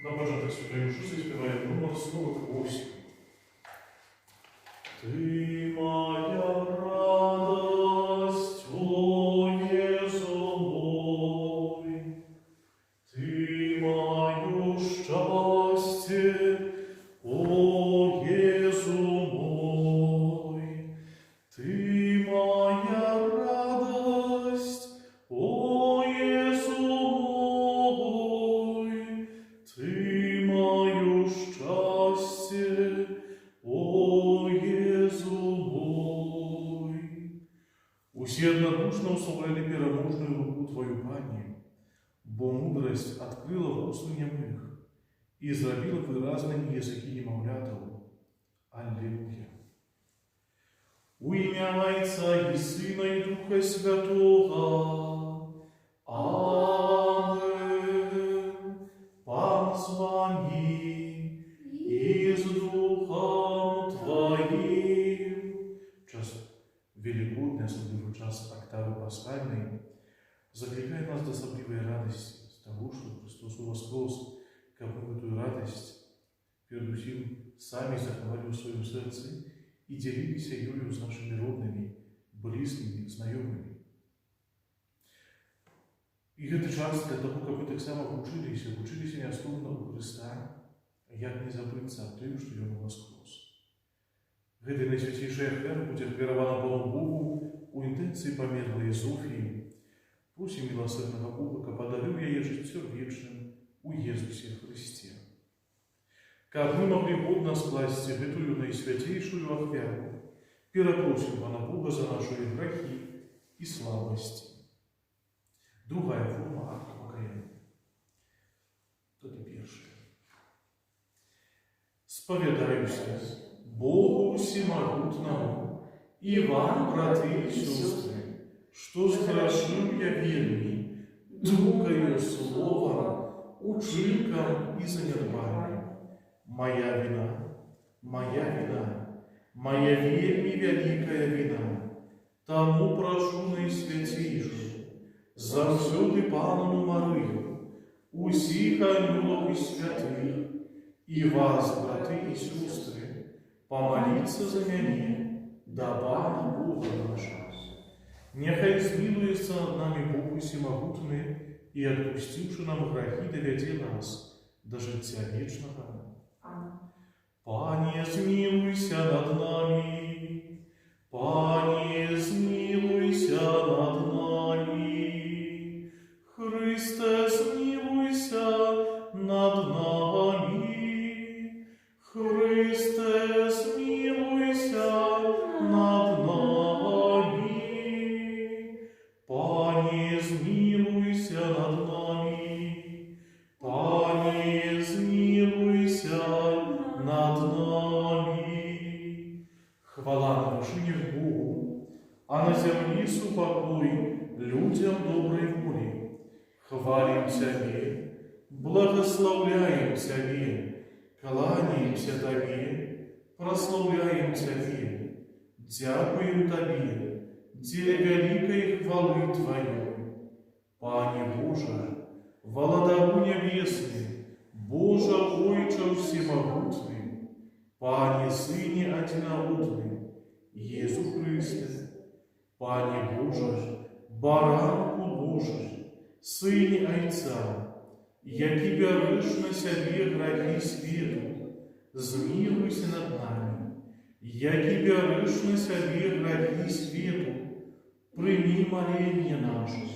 На початок Святої Мши заспіваємо номер 48. Ти моя радость, о Єзу мой, ти мою щастя, о Єзу мой, ти моя радость, о Єзу мой, ти мою щастя, о Єзу мой. Усі однодушно условляли переможную руку Твою, Пані, бо мудрость открыла в усту немых и зробила выразными языки немовлятов. Аллилуйя. У ім'я Отця і Сина і Духа Святого. Амен. Пан з вами і з Духом Твоим. Час Великодний, особливо час октави Пасхальної, закликає нас до особливої радості з того, що Христос воскрес, как мы в эту радость передусім самі заховали у своем сердце и делились ею с нашими родными, близкими, знайомыми. И это час для того, как мы так само учились неословно у Христа, як не забыться о том, что Он воскрес. Гэта найсвятейшая ахвяра будзе ахвяравана Богу Богу у інтэнцыі памерлай Зофіі. Просім милосердного Бога, каб подарил яе жыццё вечным у Иисусе Христе. Как мы могли годно скласти гэтую наисвятейшую ахвяру, перепросим Пана Бога за наши грехи и слабости. Другая форма акта покаяния. Это первое. Споведаюся Богу Всемогутному и вам, браты и сестры, что сгрешил я вельми, другою словом, учинком и занедбанием. Моя вина, моя вельми великая вина. Тому прошу наисвятейшую, завсёды Панну Марию, усіх ангелов и святых, и вас, браты и сестры, помолиться за меня, да Пана Бога наша. Нехай змилуется над нами Бог Всемогутный и, отпустивши нам грехи, доведе нас до життя вечного. Пане, змилуйся над нами, Пане, змилуйся над нами, Христе, змилуйся над нами, Христе, змилуйся над нами, Пане, змилуйся над нами, Пане, змилуйся над нами. Хвала на вершине Богу, а на земле супокой людям доброй воли. Хвалим Тебе, благословляем Тебе, кланяемся Тебе, прославляем Тебе, дякуем Тебе, для великой хвалы Твоей. Пане Боже, Владару небесный, Боже Ойче всемогутный, Пане Сыне одинородный, Иисус Христе, Пане Боже, Баранку Божий, Сыне Отца, який береш на себе грехи світу, змилуйся над нами, який береш на себе грехи світу, прийми моління наше,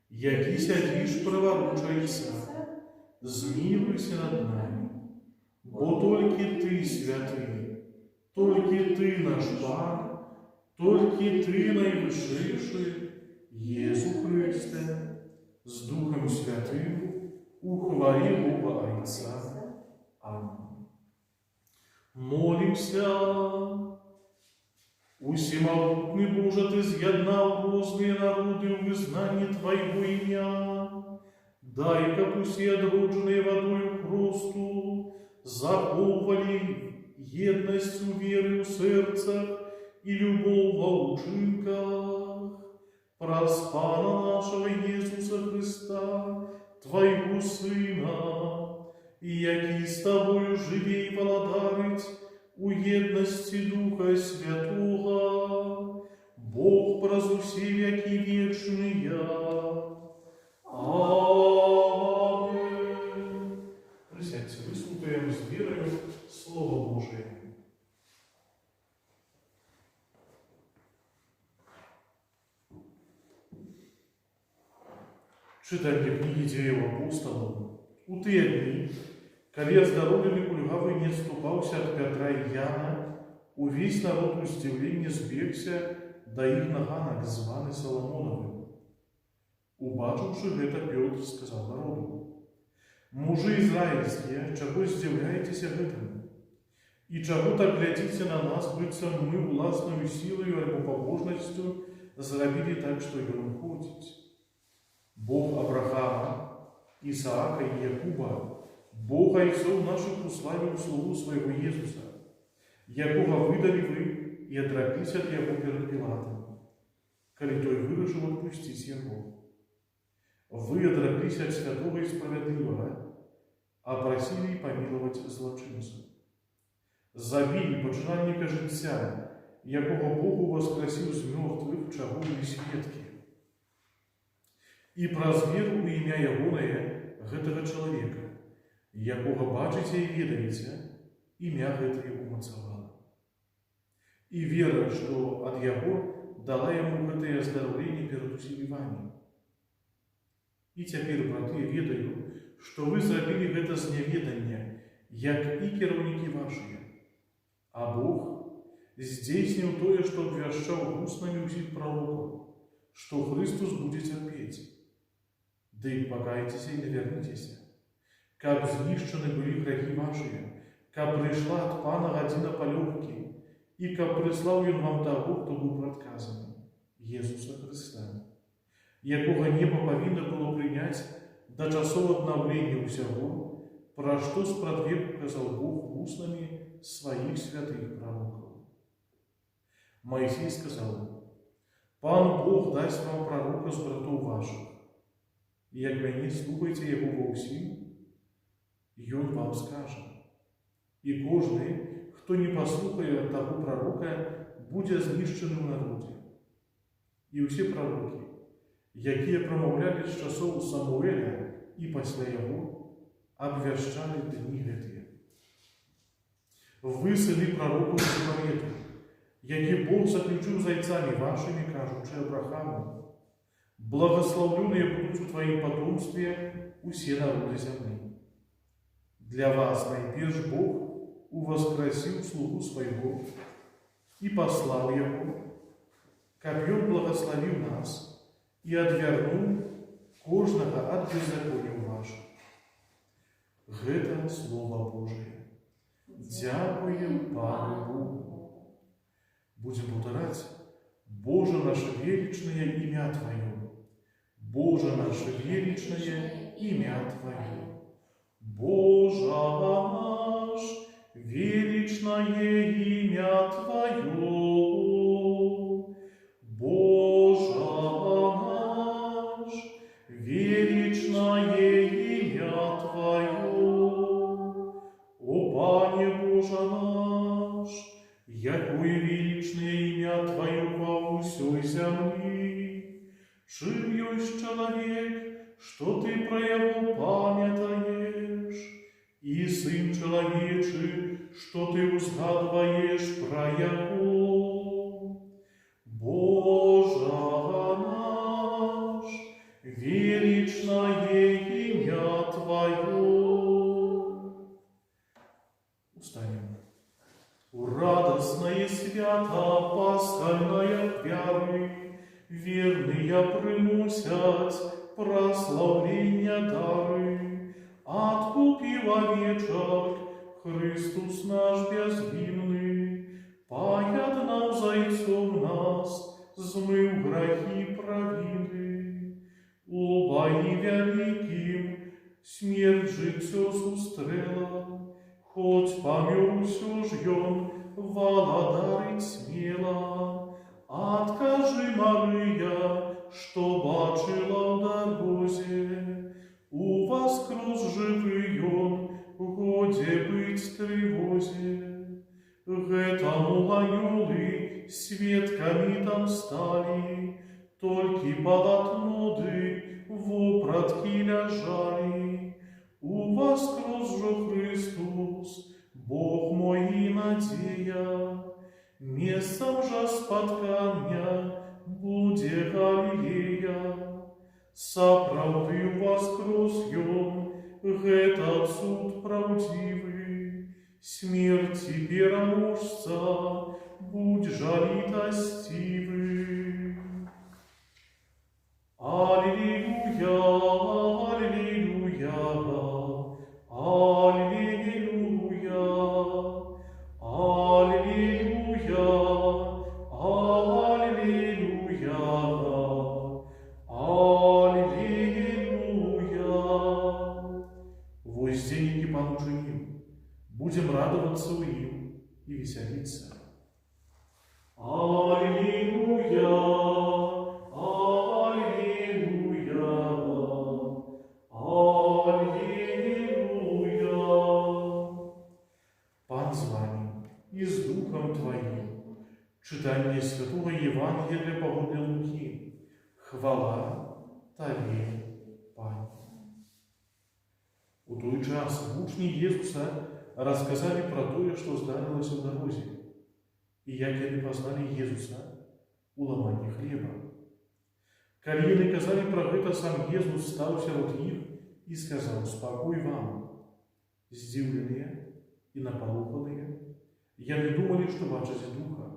який сядиш праворучайся, змилуйся над нами, бо тільки Ти святий, тільки Ти наш Пан, тільки Ти найвищий, Єсу Христе, з Духом Святим, у хвалі Бога Отця. Аминь. Молимся. Усемогутный Боже, Ты з'єднав розные народы в визнанні Твоего ім'я. Дай-ка пусть и одродженные водою просто заховали єдностью веры в сердцах и любовь во учинках. Проспана нашего Иисуса Христа, Твоего Сына, який с Тобою живе и владарить у єдності Духа Святого, Бог прозу все веки вечные. Аминь. Присядьте, выслушаем с верою Слово Божие. Читание книги Деяў апостолов. У тыя дні, калі аздаровлены кульгавы не адступаўся ад Пятра і Яна, увесь народ у здзіўленні збегся да іх на ганак, званы Саламонавым. Убачыўшы гэта, Пётр сказаў народу: «Мужы ізраільскія, чаго здзіўляецеся гэтым? І чаго так глядзіце на нас, быццам мы ўласнаю сілаю альбо пабожнасцю зрабілі так, што ён ходзіць? Бог Авраама, Исаака и Якуба, Бог отцов наших уславил слугу своего Иисуса, якого выдали вы и отреклись от Его перед Пилатом, коли той вырашил отпустить Его. Вы отреклись от святого и справедливого, а просили помиловать злочинцу. Забили починальника життя, якого Богу воскресил з мертвых, чаго вы свідки. І праз веру у імя Ягонае гэтага чалавека, якога бачыце і ведаеце, імя гэтае умацавала. І вера, што ад яго дала яму гэтае аздараўленне перад усімі вамі. І цяпер, браты, ведаю, што вы зрабілі гэта з няведання, як і кіраўнікі вашыя. А Бог здзейсніў тое, што абвяшчаў вуснамі ўсіх прарокаў, што Христос будзе цярпець. Да и покайтеся и навернитеся, каб знищены были грехи ваши, каб пришла от Пана година полегки, и каб прислал Он вам того, кто был предказан, Иисуса Христа, якого небо повинно было принять до часов обновления усяго, про что спрадвеку казал Бог устами своих святых пророков. Моисей сказал: «Пан Бог даст вам пророка с братов ваших, и як мяне слухайте Его во ўсім, Ён вам скажа. И кожны, хто не паслухае таго пророка, будзе знішчаны ў народе. І ўсе пророки, якія прамаўлялі з часоў Самуэля і пасля яго, абвяшчалі дні гэтыя. Вы сыны пророкаў Завету, які Бог заключыў з айцамі вашымі, кажучы Аврааму: «Благословленные будут в Твоем потомстве все народы земли». Для вас найперш Бог увоскресил слугу своего и послал Его, каб Ён благословил нас и отвернул кожного от беззакония ваших. Гэта Слово Божие. Дякуем Пану Богу. Будем повторять: «Боже наше величное имя Твое, Боже наше величное имя Твое, Боже наш величное имя Твое, Боже наш величное імя Твое по всей земли. Чим есть человек, что Ты про его памятаешь, и Сын человечий, что Ты узгадываешь про его. Боже наш, величное имя Твое. Устанем. Радостное свято пасхальная веры, верные приносят прославления дары. Откупив овечек, Христос наш безвинный, паят нам зайцом нас, змыв грехи провины. Убои великим смерть життя зустрела, хоть помер усё жьем, володарить смело. Откажи, Мария, что бачила в дорозе, у воскрес живый он, годе быть тревозе. Гэтому анёлы свідками там стали, толькі полотноды вопратки ляжали. У воскрес же Христос, Бог мой и надея, местом же споткання буде Галилея. Сапраўды воскрес ён, гэта цуд правдивый, смерти пераможца, будь жалітасцівы. Аллилуйя, аллилуйя, аллилуйя, аллилуйя, аллилуйя, аллилуйя. Вось деньги получим, будем радоваться им и веселиться. Аллилуйя. Читание Святого Евангелия по Луки. Хвала Тебе, Пане. У той час учні Єсуса розказали про то, що здарилося в дорозі, і як вони познали Єсуса у ламанні хліба. Коли вони казали про гэта, сам Єсус став серед їх і сказав: «Спокой вам». Здивленные і наполоханые, яны думали, що бачать духа.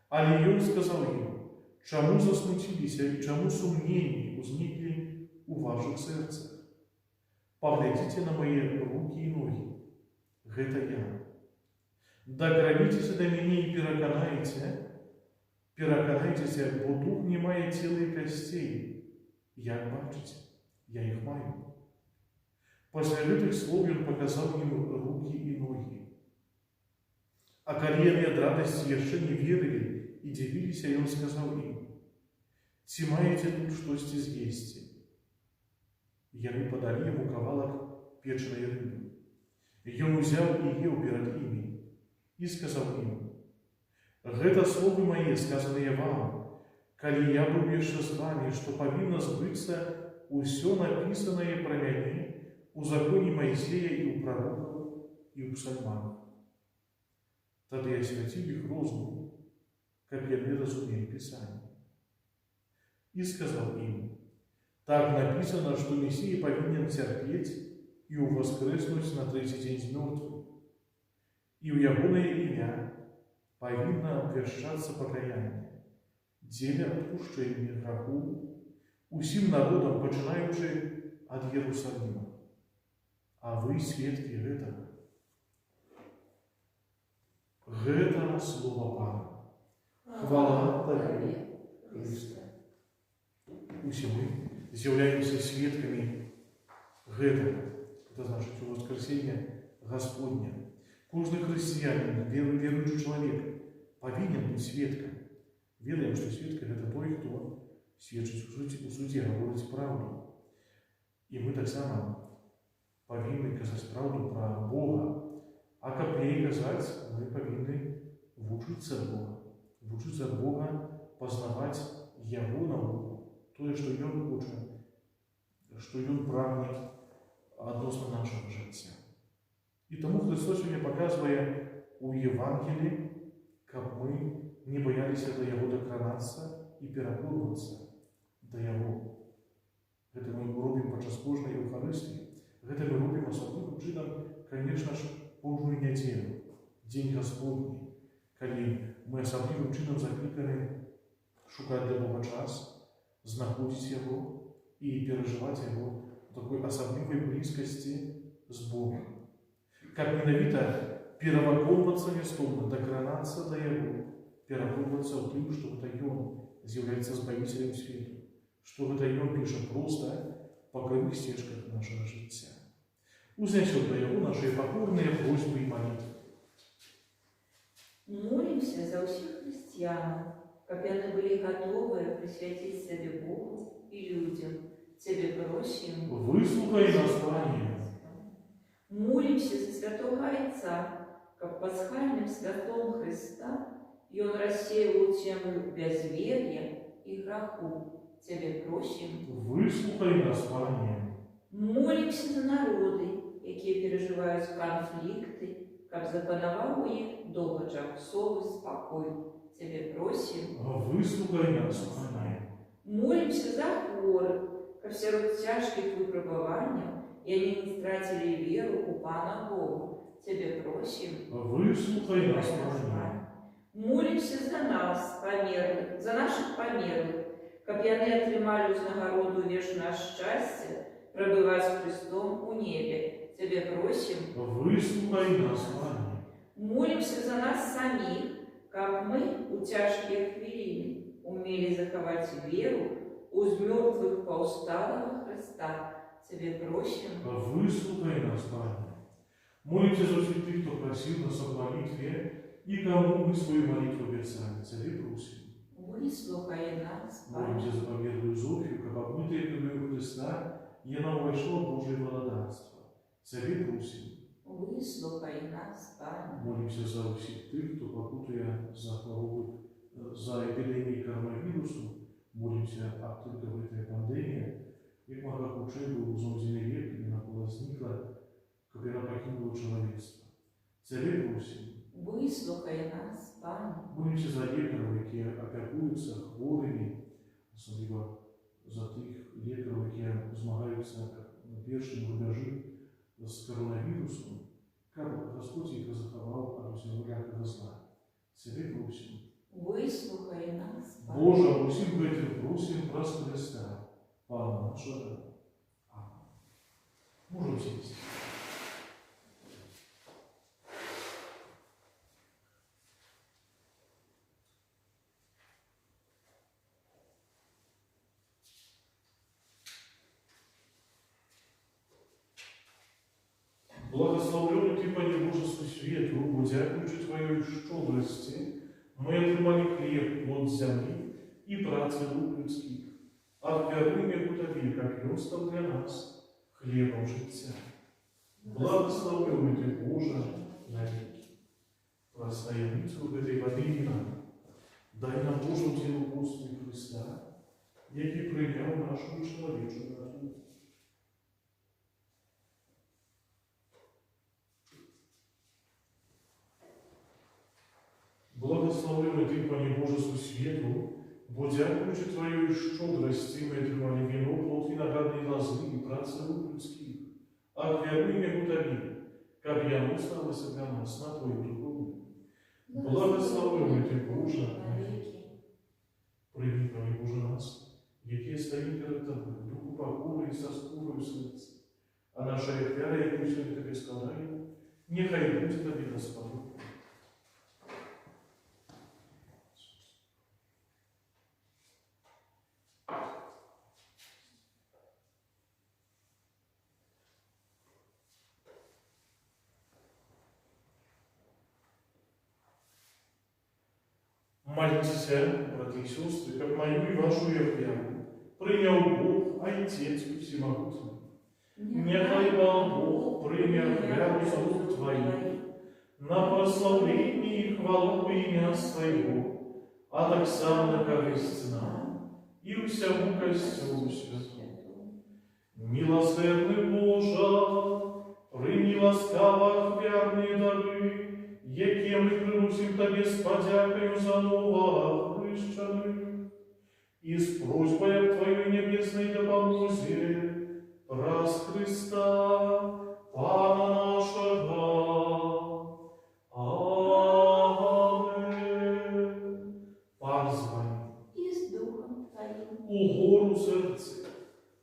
Але ён сказал им: «Чаму засмутилися и чаму сумнения узникли у ваших сердцах? Поглядите на мои руки и ноги. Гэта я. Докровитесь до меня и переконайтеся, бо дух не мае тела и костей. Як бачите, я их маю». После этих слов он показал им руки и ноги. А коли они от радости еще не верили и дивились, и он сказал им: «Ці маете тут что-то з'їсти?» Яны подали ему кавалок печеной рыбы. И он взял и ел перед ими, и сказал им: «Гэта словы мои, сказанные вам, коли я был еще с вами, что повинно сбыться усё написанное про меня у законе Моисея и у пророков и у псальмах». Тогда я освятил их розум, как я не разумею Писание. И сказал им: «Так написано, что Мессия повинен терпеть и воскреснуть на третий день из мертвых, и у ягоное имя повинно обвещаться покаяние, деля отпущения греху усім народам, починаючи от Иерусалима. А вы свідки гэтага». Гэта слово Пана. Хвала Тебе, Христе. Усі мы з'являемся свідками гэтага. Это значит, у воскресения Господня. Каждый христианин, верующий человек, повинен быть свідком. Веруем, что свідка – это той, кто свідчить у суде, говорить правду. И мы так само повинны казать правду про Бога. А каб не казать, мы повинны вучиться от Бога, вучыцца Бога пазнаваць Яго навуку, тое, што Ён хоча, што Ён прагне адносна нашага жыцця. І таму Христос сёння паказвае у Евангеліі, каб мы не баяліся да Яго дакранацца і пераконвацца да Яго. Гэта мы робім падчас кожнай Еўхарыстыі. Гэта мы робім асаблівым чынам, канешне ж, кожную нядзелю, дзень Гасподні, калі мы асаблівым чынам закліканы шукаць для Бога час, знаходзіць Яго і перажываць Яго у такой асаблівай блізкасці з Богом. Каб менавіта пераваконвацца нястомна, дакранацца да Яго, пераконвацца ў тым, што гэта Ён з'яўляецца збавіцелем свету, што гэта Ён піша проста па крывых сцежках нашага жыцця. Узнясём да Яго нашыя пакорныя просьбы і малітвы. Молимся за ўсіх хрысціян, каб яны былі гатовыя прысвяціць сябе Богу і людзям. Цябе просім. Выслухай нас, Пане. Молимся за святого Отца, каб пасхальным святом Христа Ён рассеял тему безверия и граху. Цябе просім. Выслухай нас, Пане. Молимся за народы, якія переживаюць канфлікты, каб запанаваў у іх доўгачасовы спакой. Цябе просім. Выслухай нас, Пане. Молимся за хворых, каб сярод цяжкіх выпрабаванняў яны не страцілі веру у Пана Бога. Цябе просім. Выслухай нас, Пане. Молимся за нас, памерлых, за наших памерлых, каб яны атрымалі ўзнагароду вечнага шчасця, прабываць з Христом у небе. Цябе просім. Выслухай нас, Пане. Молимся за нас самих, каб мы у цяжкія хвіліны умелі захаваць веру у з мёртвых паўсталага Христа. Цябе просім. Выслухай нас, Пане. Молимся за всех тех, кто просил нас о молитве, и кому мы свою молитву обещали. Цябе просим. Выслухай нас, Пане. Молимся за померлую Зофию, как обмытая кровью Христа, и она вошла в Божие благодатство. Цябе просим. Выслухай нас, Пане. Молимся за всех тех, кто, покутая за хворобы, за эпидемией коронавирусу, молимся о только в этой пандемии, як мага хутчэй быў зойдзены век, і яна возникла, каб яна пакінула чалавецтва. Цябе просім. Выслухай нас, Пане. Молімся за лекараў, якія апякуюцца хворымі, асабліва за тых лекараў, якія змагаюцца на першым рубяжы з коронавірусом, каб Господь іх захаваў ад усякага зла. Цябе просім. Выслухай нас, Пане. Божа, усім гэтым просім праз Христа, Пана нашага. Амин. Можем сесть. Благословленный Ты, Пане Божеский свету, бо дякуючи Твоей щодрости, мы отримали хлеб от земли и працы рук людских. Отверни миру Тобі, как Ён стал для нас хлебом життя. Благословленный Ты, Боже, навеки. Простояницу в этой воды нам. Дай нам Божу делу Господи Христа, який прийняв нашу чоловічу натуру. Благословленный Ты, Пане Божеский свету, бо дякуючи Твоей щодрости, мы отримали вино, плод виноградной лозы и працы рук людских. Отверни миру Тобі, каб яно сталося для нас на Твою духовну. Благословленный Ты, Боже, навеки. Прийми, Пане Боже, нас, які стоїть перед Тобою, в духу покоры и со скорою сердце. А наша вера, яку сьогодні Тобі складаємо, нехай буде Тобі Господу. Молитесь, братья и сестры, как мою и вашу веру, принял Бог, Отец Всемогутный. Нехай Бог принял веру с рук Твоих, на прославление и хвалу имя Своего, а так само на користь нам и усему костюму святому. Милосердный Боже, прийми ласкаво хвярные дары, яке мы приносим Тебе с подякою за новохрещеных, и с просьбой в Твоей небесной допомозе праз Христа, Пана нашего. Аминь. Парзвай. И с Духом Твоим. У гору сердце,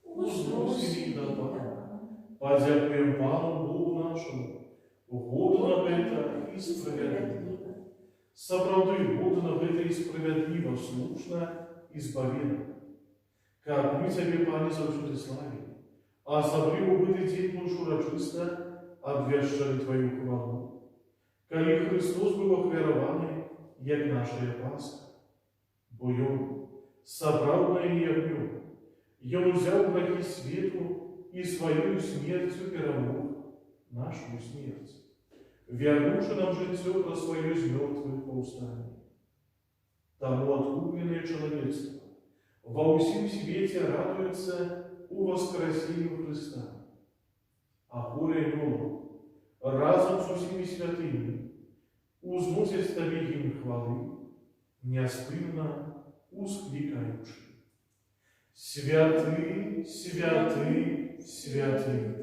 узносили до Пана. Подякуем Пану Богу нашему, угодно это и справедливо. Соправдуй угодно это и справедливо, слушно и споведано. Как мы Тебе, Пане, завсюди славим, а особливо в этот день больше урочисто обвящали Твою хвалу. Коли Христос был охверованный, як наша Пасха, бо Йому, соправдное ягню, Йому взял грехи свету и своей смертью перемог нашу смерть, вернувши нам житье про свое из мертвых поустаний. Тому откупленное человечество во всем свете радуется у воскресению Христа. А хоре Нолу разом с усими святыми узносит Тебе им хвалы, неостынно ускликаючи: Святый, святый, святый,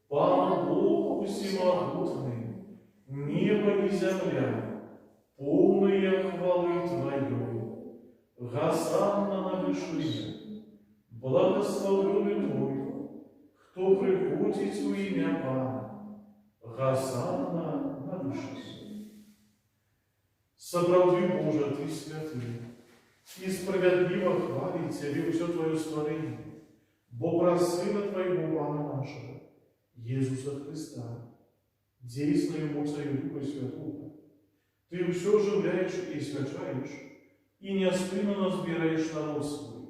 Пан Бог всемогутный, небо и земля, полные хвалы Твоей. Госанна на вышине, благословенный Твой, кто приходит в имя Пана. Госанна на вышине. Соправдуй, Боже, Ты святый, и справедливо хвалит Тебе все Твое створение, бо про Сына Твоего Пана нашего, Иисуса Христа, действенную мощью Духа Святого, Ты все оживляешь и свячаешь, и неостынно сбираешь народ свой,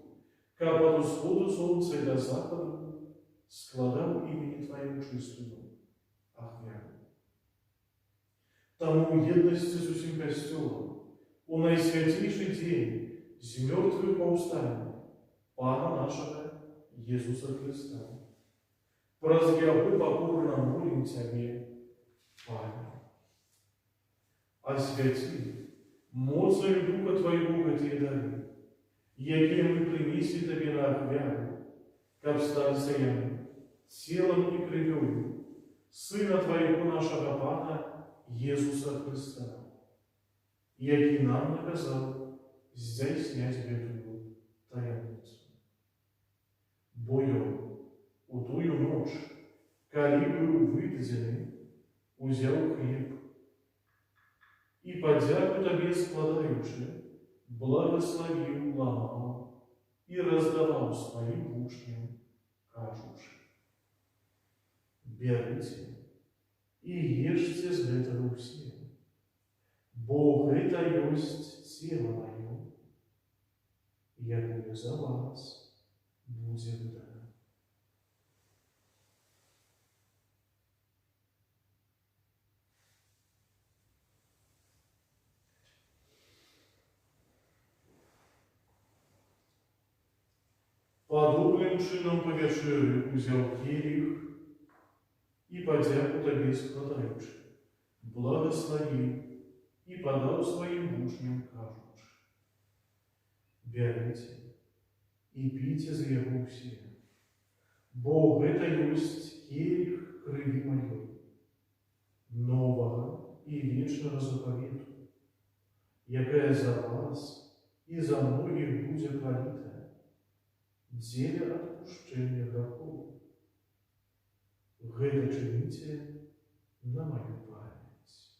как от усходу солнца до западу, складав имени Твоему чистому, ахвяну. Тому едности с усим костелом, у наисвятейший день, с мертвых поустаний, Пана нашего Иисуса Христа. Прозряву покорно молим Тебе, Пане. Освяти мощью Духа Твоего эти дары, яке мы принесли Тебе на ахвяну, как станциям, телом и кровью Сына Твоего нашего Пана Иисуса Христа, яке нам наказал здесь снять эту таямницу. Бою у тую ночь, коли был выдадены, узял хлеб, и подяку Тебе складаючи, благословил, ломал и раздавал своим учням, кажучи: берите и ешьте с этого все, бо это есть тело мое, яко за вас будет дано. Подобным чином по вечерю взял келих и подяку Тебе складаючи, благословил и подал своим учням, кажучи: берите и пейте за его все, бо это есть келих крови моей, нового и вечного заповету, якая за вас и за многих будет пролита, деле отпущения грехов. Это чините на мою память.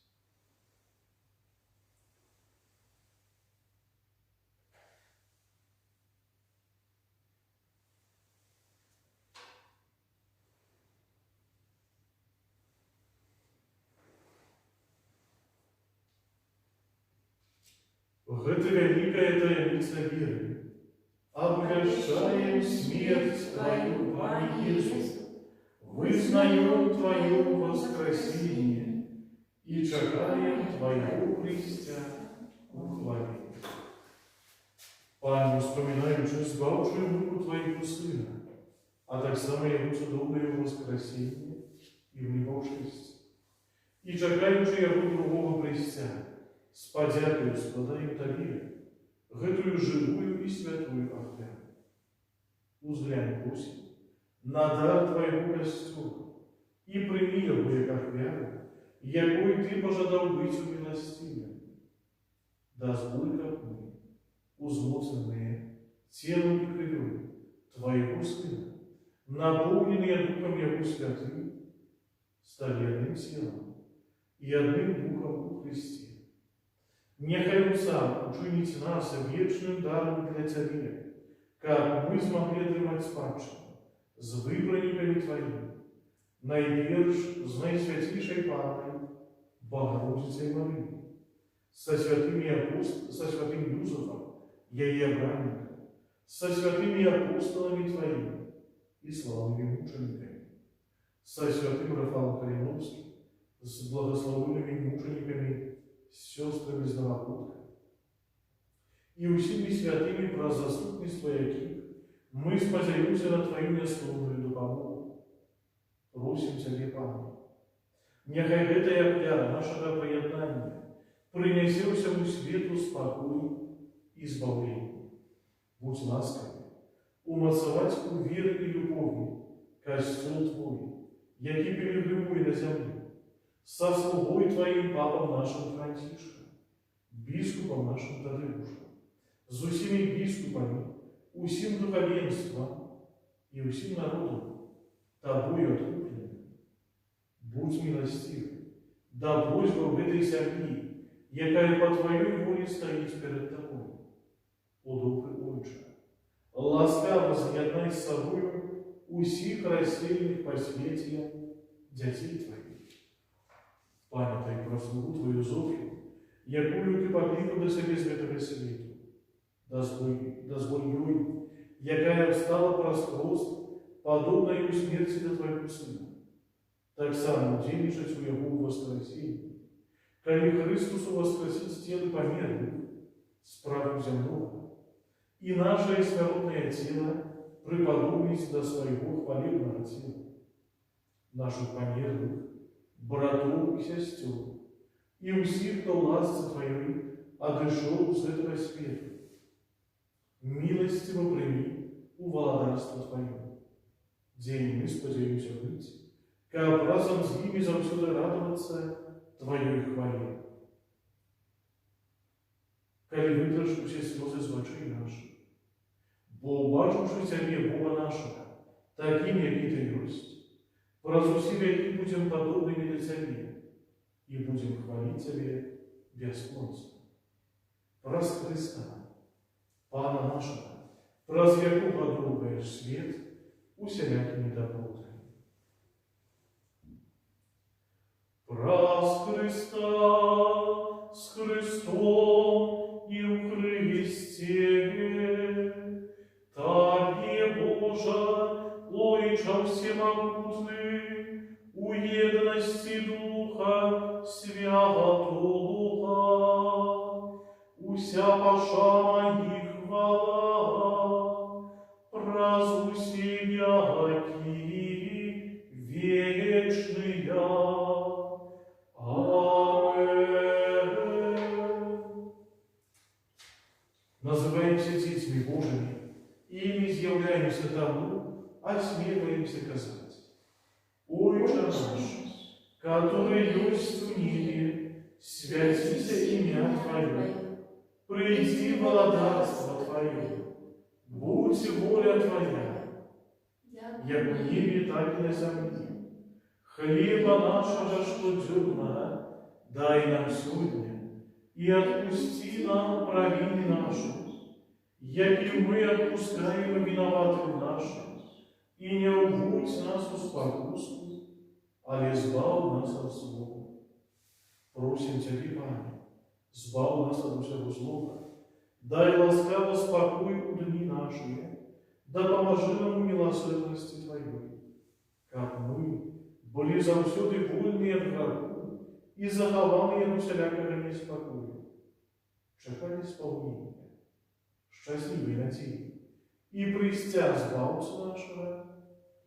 Это великая таямница веры. Обращаем смерть Твою, Пане Иисус, вызнаем Твое воскресение и чекаем Твоего Христа у хвале. Пане, вспоминаючи збавчую муку Твоего Сына, а так само Его чудовное воскресение и в небожестве. И чекаючи Его другого престя, с подякою складаем Тебе, гэтую живую и святую оферу. Узглянь, просим, на дар Твоего костюма, и прими его, як оферу, якой Ты пожадал быть умилостивым. Да сбудь, как мы, узмоценные телом и кровью Твоего Сына, наполненные Духом Его Святым, стали одним телом и одним Духом у Христе. Нехай Он сам учинить нас вечным даром для Тебе, как мы смогли отримать спадщину с выбранниками Твоими, найперш с наисвятейшей Панной Богородицей Марии, со святым Юзефом, ее бранником, со святыми апостолами Твоими и славными мучениками, со святым Рафаэлом Калиновским, с благословенными мучениками, с сестрами Здравоходкой. И усими святыми про заступность Твояких мы сподяемся на Твою несловную допомогу. Просим Тебе, Пане, нехай гэтая вяра нашего поєднання принесе всему свету спокой и избавление. Будь ласкавый, умацовать у веры и любови костел Твой, який пилигримує на землю, со слугой Твоим папом нашим Франтишком, бискупом нашим Тадеушем, с усими бискупами, усим духовенством и усим народом, Тобою откупленным. Будь милостив, да просьба в этой семьи, якая по Твоей воле стоит перед Тобой. О добрый Отче, ласкаво з'єднай з собою усіх розсіяних по світі дітей Твоїх. Пам'ятай про слугу Твою Зофію, якою Ти покликав до себе з этого світу, дозволь, якая встала прострост, подобною смерти до Твоего Сына, так само удельничать у Его воскресении, коли Христусу воскресить тело померлых, справу земного, и наше смертное тело приподобнить до своего хвалебного тела, наших померлых, братов и сестер, и усих, кто ласце Твоей отошел с этого света. Милостиво прими у володарства Твоего, день мы сподеемся быть, как разом с ними завсюду радоваться Твоей хвале. Коли вытрашь все слезы с очей наших, бо убачивши Тебе, Бога нашего, таким, який Ты есть, прозусив, які будем подобными для Тебе, и будем хвалить Тебе бесконечно. Праз Христа, Пана нашего, праз якого долгаешь свет усялякими добротами. Праз Христа, с Христом и в Христе, Тебе, Божа, Ойча всемогутный, у едности Духа Святого, уся паша моих хвала, праз усияки вечная. Называемся детьми Божьими, и ими изъявляемся тому, осмеливаемся казать: Отче наш, который есть в небе, святится имя Твое, приди владарство Твое, будь воля Твоя, як в небе, так и на земле. Хлеба нашего штодневного дай нам сегодня, и отпусти нам провины наши, яки мы отпускаем виноватым нашим, и не уводь нас в спокусу, а избав нас от злого. Просим Тебя, Пане, збав нас от всего злого, дай ласкаво спокой у дни наши, да поможи нам в милосердности Твоей, как мы были завсёды вольны от греху и захованы от всякого неспокою. Чекай исполнения, счастливой надеи и пристя Збавца нашего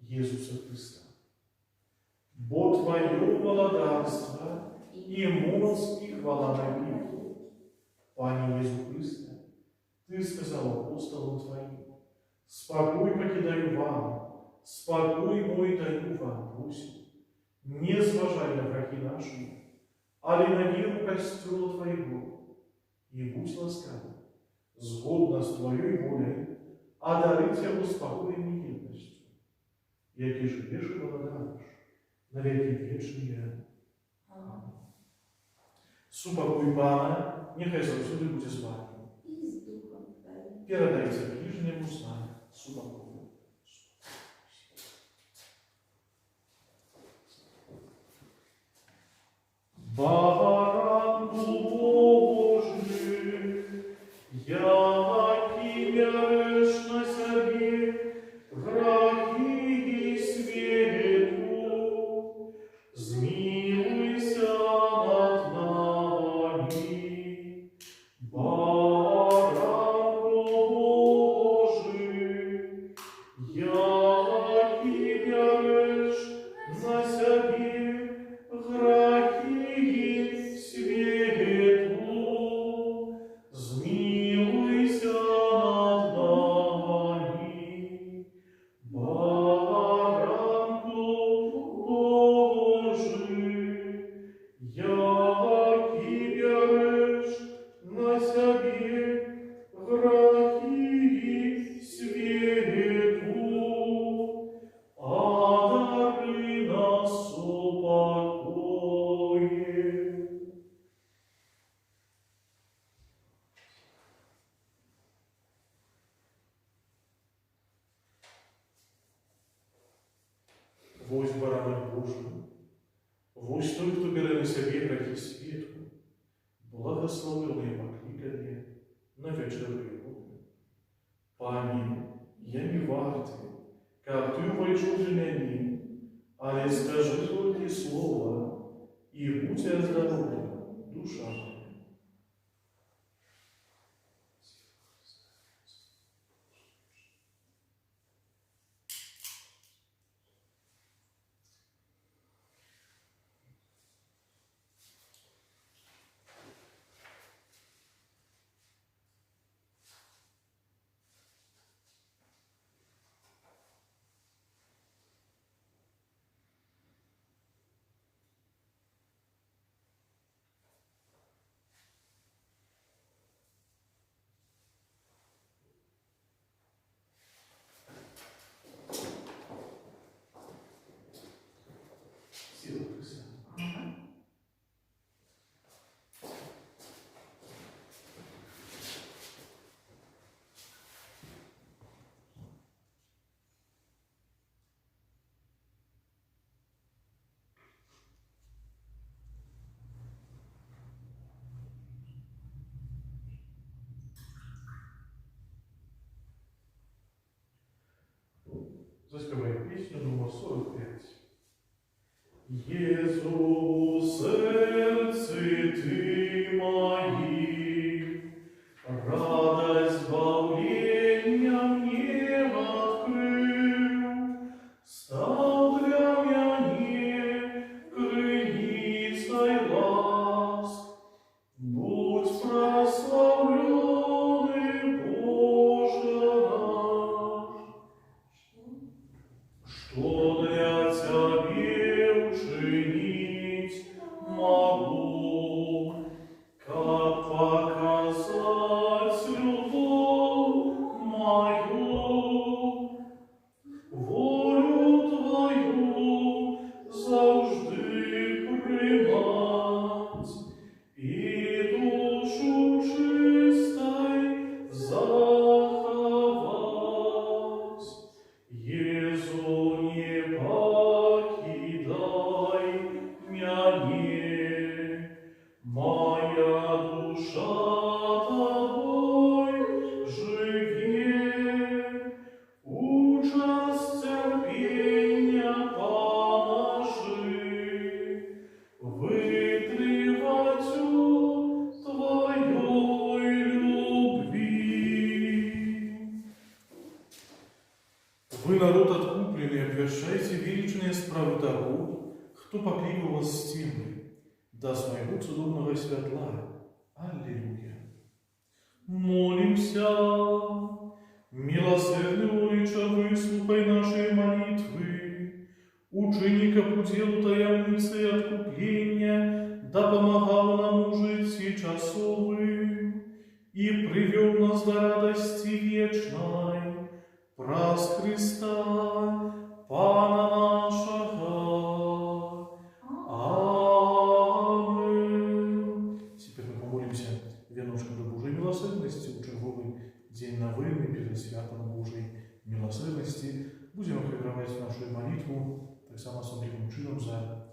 Иисуса Христа. Бо Твое владарство и моц и хвала на веки. Пане Иисус Христе, Ты сказал апостолам Твоим: спокой покидаю вам, спокой мой даю вам, просим, не зважай на враги наши, али на веру костела Твоего, и будь ласкав, згодно с Твоей волей, одарить его спокоем и едностью, яки живешь и владаешь на веки вечные. Аминь. Супокой Пана, нехай завсюди буде з вами. И с Духом Твоим. Передайте ближнему знак супокою. Баранку Божий, яки вяжешь на себе грехи свету, змилуйся над нами. Баранку Божий, яки вяжешь на себе грехи свету, змилуйся над нами. Баранку Божий, яки вяжешь на себе грехи свету, одари нас упокоем. Вось баранок Божий, вось той, хто бере на себе грехи світу, благословений покликані на вечеру Його. Пані, я не вартий, как Ты войшов же меня, але скажи только слово, и будь здорова, душа моя. Сила Христа. Заспеваем песню номер 45. Езу, сердце Ты мои, радость избавления мне открыл, стал для меня крыницей ласк. Будь прославленный, Боже наш, что для Тебе учинить могу, как Вы, народ откупленный, обвящайте величные справы того, кто покликал вас с тьмы, до своего цудовного светла. Аллилуйя. Молимся. Милосердный Отче, выслухай наши молитвы. Ученика по делу таямницы откупления, да помогал нам жить часовым, и привел нас до радости вечной, праз Христа, Пана нашего. Аминь. Теперь мы помолимся веночком до Божьей милосердности у черговый день новины перед святом Божьей милосердности. Будем открывать нашу молитву так само особливим чином за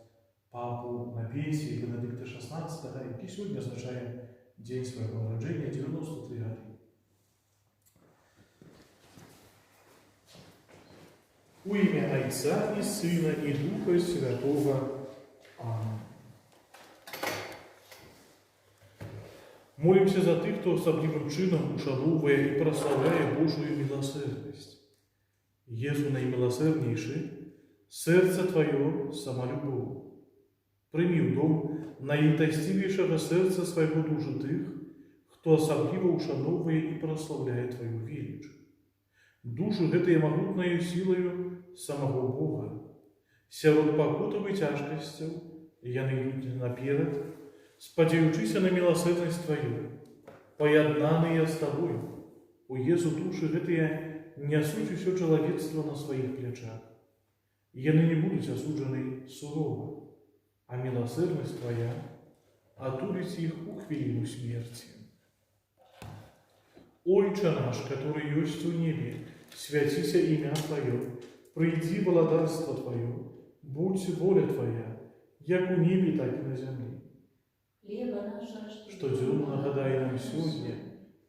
папу на пенсії Бенедикта XVI, який сьогодні означає день свого народження, 93 роки. У ім'я Отця і Сина і Духа Святого. Аминь. Молимся за тих, хто особливим чином ушановує і прославляє Божую милосердність. Єсу наймилосердніший, серце Твоє самолюбов. Прийми в дом найінтестивішого серця свого душі тих, хто особливо ушановує і прославляє Твою велич. Душу этой могутною силою самого Бога. Сярод покутов і тяжкостів яны йдуть наперед, сподіваючися на милосердність Твою, поєднанные з Тобою. У Єсу душі гэтые несуть усё чоловіцтво на своїх плечах. Яны не будуть осуджені сурово, а милосердність Твоя отурить их у хвилину смерти. Отче наш, который есть в небе, святися имя Твое, приди владарство Твое, будь воля Твоя, як у небе, так и на земле. Хлеба наша, что денно дай нам сегодня,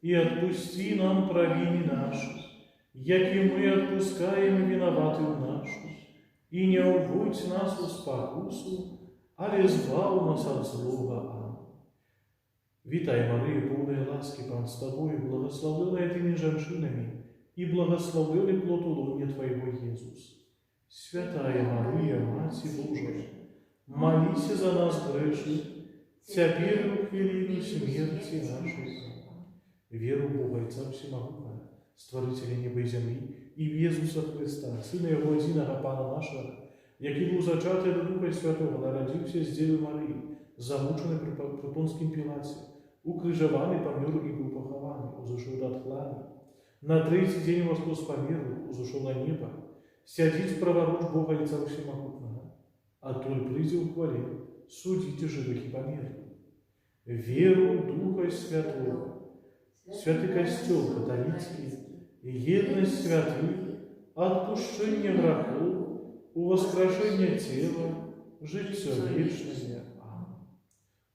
и отпусти нам провини наши, як и мы отпускаем виноватым нашим, и не уводь нас в спокусу, але избав нас от злого. Аминь. Витай, Мария, полная ласки, Пан с Тобою, благословленная Ты между женщинами, и благословленный плод лоне Твоего, Иисус. Святая Мария, Мать Божия, молись за нас грешных, теперь в хвилину смерти нашей. Веру в Бога Отца Всемогутнего, Створителя неба и земли, и в Иисуса Христа, Сына Его единого Пана нашего, який был зачатый от Духа Святого, народился с Девы Марии, замученный при Понтском Пилате, укрижованный, помер и был похованный, узошел до тхлани. На третий день воскрес померл, узошел на небо, сядит праворуч Бога Отца Всемогутного, оттуда придет в хвале, судите живых и померлых. Веру в Духа Святого, святый костел католический, едность святых, отпущение грехов, у воскрешения тела, жить все вечное. Аминь.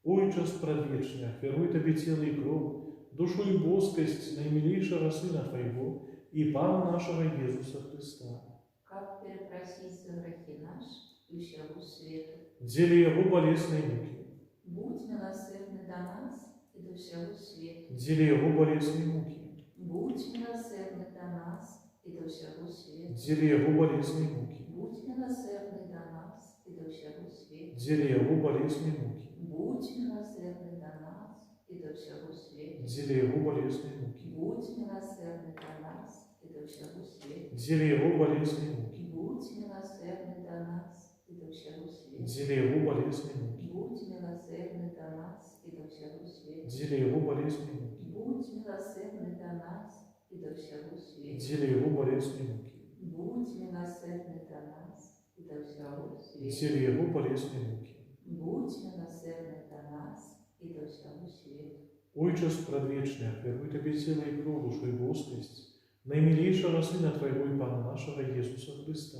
Отче предвечный, веруй Тебе тело и кровь, душу и боскость наимилейшего Сына Твоего и Пана нашего Иисуса Христа. Как перепросить за грехи наши и всего света. Деле Его болезной муки. Будь милосердный до нас и до всего света. Деле Его болезной муки. Будь милосердный до нас и до всего света. Деле Его болезной муки. Будь милосердный до нас и до всего света. Деле Его болезной муки. Будь милосердный до нас и до всего света. Деле Его болезной муки. Будь милосердный до нас и до всего света. Деле Его болезной муки. Будь милосердный до нас и до всего света. Деле Его болезной муки. Будь милосердный до нас и до всего света. Деле Его болезной муки. Будь милосердный до нас и до всего света. Деле Его болезной муки. Будь милосердный до нас и до всего света. Деле Его болезной муки. Будь милосердный до нас и до всего света. Отче предвечный, веруй Тебе тело и кровь, душу и боскость, наимилейшего Сына Твоего и Пана нашего Иисуса Христа.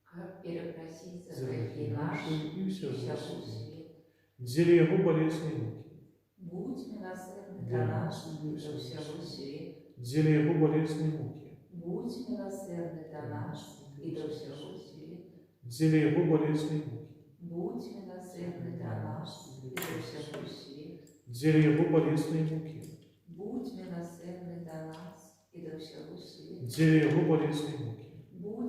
Как перепросить За за грехи грехи наши наши и и всего всего света. света. Деле Его болезной муки. Будь милосердный Для до нас нас и и для до всего всего света. света. Деле Его болезной муки. Будь милосердный до нас и до всего света. Деле Его болезной муки. Будь милосердный до нас и до всего света. Деле Его болезной муки. Будь милосердный до нас и до всего света. Деле Его болезной муки. Будь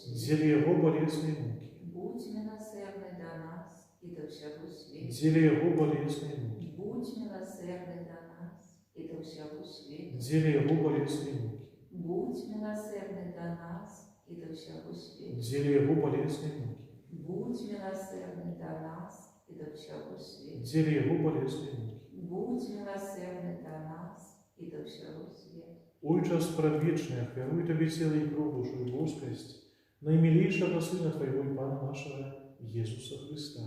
света. Дзеля Его болезной муки. Будь милосердный до нас и до всего света. Дзеля Его болезной муки. Будь милосердный до нас и до всего света. Дзеля Его болезной муки. Будь милосердный до нас и до всего света. Дзеля Его болезной муки. Будь милосердный до нас и до всего света. Дзеля Его болезной муки. Будь милосердный до нас и до всего света. Ojcze Sprawiedliwy, ofiaruję Tobie ciele i krov, duшу i boskość, najmilejszego Syna Twojego i Pana naszego, Jezusa Chrysta.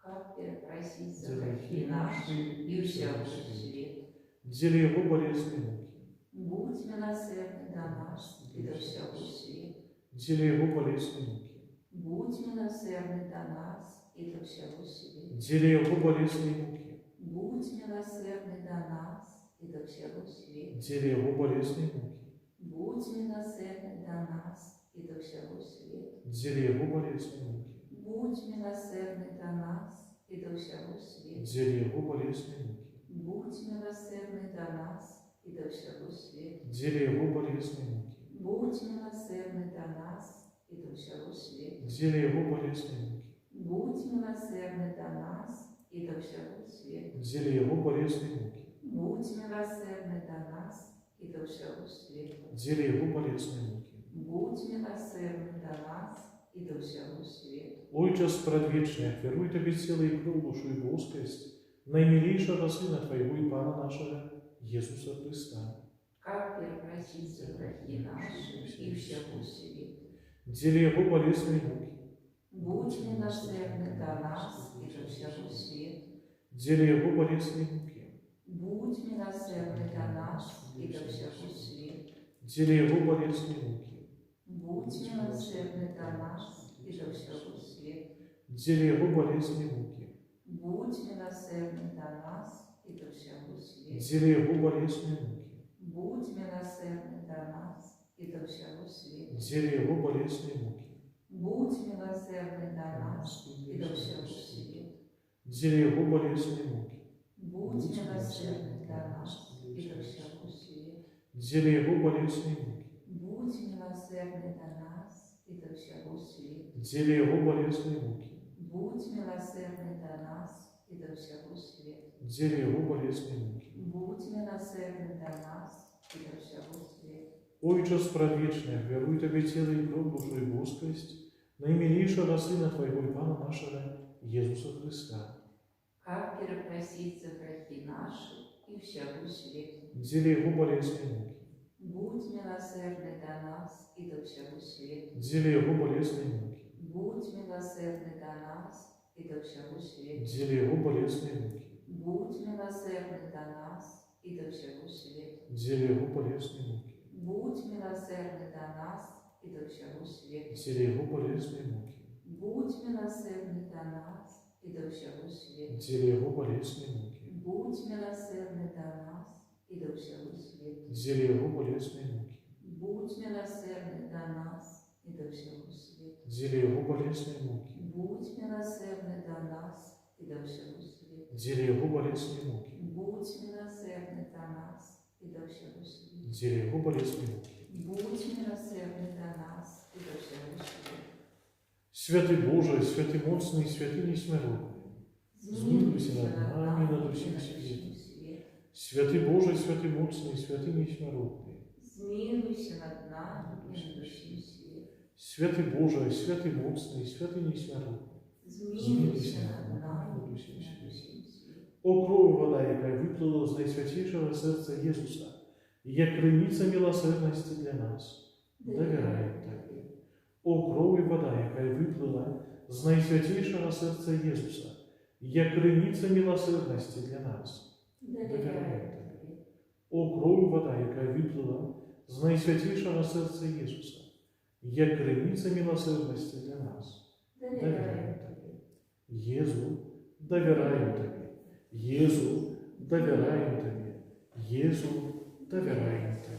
Как перепросить за грехи наши и всего света. Дзеля Его болезной муки. Будь милосердный до нас и до всего света. Дзеля Его болезной муки. Будь милосердный до нас и до всего света. Дзеля Его болезной муки. Будь милосердный до нас и до всего света. Дзеля Его болезной муки. Будь милосердный до нас и до всего света. Дзеля Его болезной муки. Будь милосердный до нас и до всего света. Дзеля Его болезной муки. Будь милосердный до нас и до всего света. Дзеля Его болезной муки. Будь милосердный до нас и до всего света. Дзеля Его болезной муки. Будь милосердный до нас и до всего света. Дзеля Его болезной муки. Будь милосердный до нас и до всего света. Дзеля Его болезной муки. Будь милосердный до нас и до всего света. Ojcze Sprawiedliwy, ofiaruję Tobie ciele i krov, duшу i boskość, najmilejszego Syna Twojego i Pana naszego, Jezusa Chrysta. Как перепросить за грехи наши и всего света. Дзеля Его болезной муки. Будь милосердный до нас и до всего света. Дзеля Его болезной муки. Будь милосердный до нас и до всего света. Дзеля Его болезной муки. Будь милосердный до нас и до всего света. Дзеля Его болезной муки. Будь милосердный до нас и до всего света. Дзеля Его болезной муки. Будь милосердный до нас и до всего света. Дзеля Его болезной муки. Будь милосердный до нас и до всего света. Дзеля Его болезной муки. Будь милосердный до нас и до всего света. Дзеля Его болезной муки. Будь милосердный до нас и до всего света. Дзеля Его болезной муки. Будь милосердный до нас и до всего света. Дзеля Его болезной муки. Будь милосердный до нас и до всего света. Ojcze Sprawiedliwy, ofiaruję Tobie ciele i krov, duшу i boskość, najmilejszego Syna Twojego i Pana naszego, Jezusa Chrysta. Как перепросить за грехи наши и всего света. Дзеля Его болезной муки. Будь милосердный до нас и до всего света. Дзеля Его болезной муки. Будь милосердный до нас и до всего света. Дзеля Его болезной муки. Будь милосердный до нас и до всего света. Дзеля Его болезной муки. Будь милосердный до нас и до всего света. Дзеля Его болезной муки. Будь милосердный до нас и до всего света. Дзеля Его болезной муки. Будь милосердный до нас и до всего света. Дзеля Его болезной муки. Будь милосердный до нас и до всего света. Дзеля Его болезной муки. Будь милосердный до нас и до всего света. Дзеля Его болезной муки. Будь милосердный до нас и до всего света. Дзеля Его болезной муки. Будь милосердный до нас и до всего света. Святый Божий, святый мощный, святый несмиренный, змилуйся над нами и над усім світом. Святый Божий, святый мощный, святый несмиренный, Змилуйся над нами и над усім світом. Святый Божий, святый мощный, святый несмиренный, Змилуйся над нами і над усім світом. О кровь вода, яка виплила з найсвятейшего серця Єсуса, як криниця милосердності для нас, довіряємо Тобі. О кровь вода, яка виплила з найсвятейшого серця Єсуса, як криниця милосердності для нас, довіряємо Тобі. О кровь вода, яка виплила з найсвятейшого серця Єсуса, як криниця милосердності для нас, довіряємо Тобі. Єзу, довіряємо Тобі. Єзу, довіряємо Тобі. Єзу, довіряємо Тобі.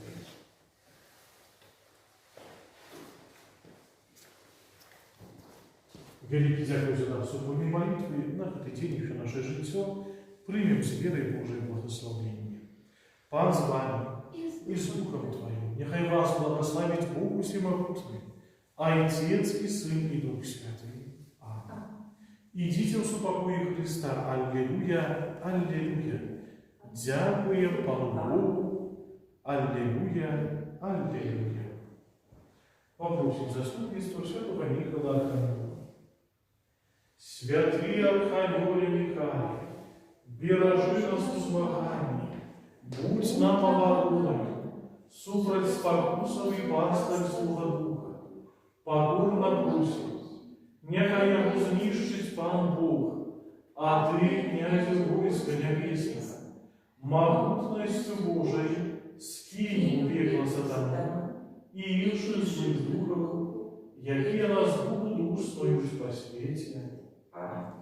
Великий дякую за дар супольной молитвы, на этот день еще наше житье, примем с верой Божие благословение. Пан с вами и с Духом Твоим, нехай вас благословить Бог Всемогутний, Отец и Сын и Дух Святый. Аминь. Идите в супокое Христа. Аллилуйя, аллилуйя. Дякуем Пану Богу. Аллилуйя, аллилуйя. Попросим заступничество святого Михаила Архангела. Святые Архангеле Михаил, бережи нас у змаганні, будь нам обороною, супроть спокусов и пастырь слуга Духа. Покорно просим, нехай его знищить Пан Бог, а Ты, князь войска небесного, могутностью Божией скинь у пекла сатана, и ивши злых духов, якие нас будут устную по свете. Аминь.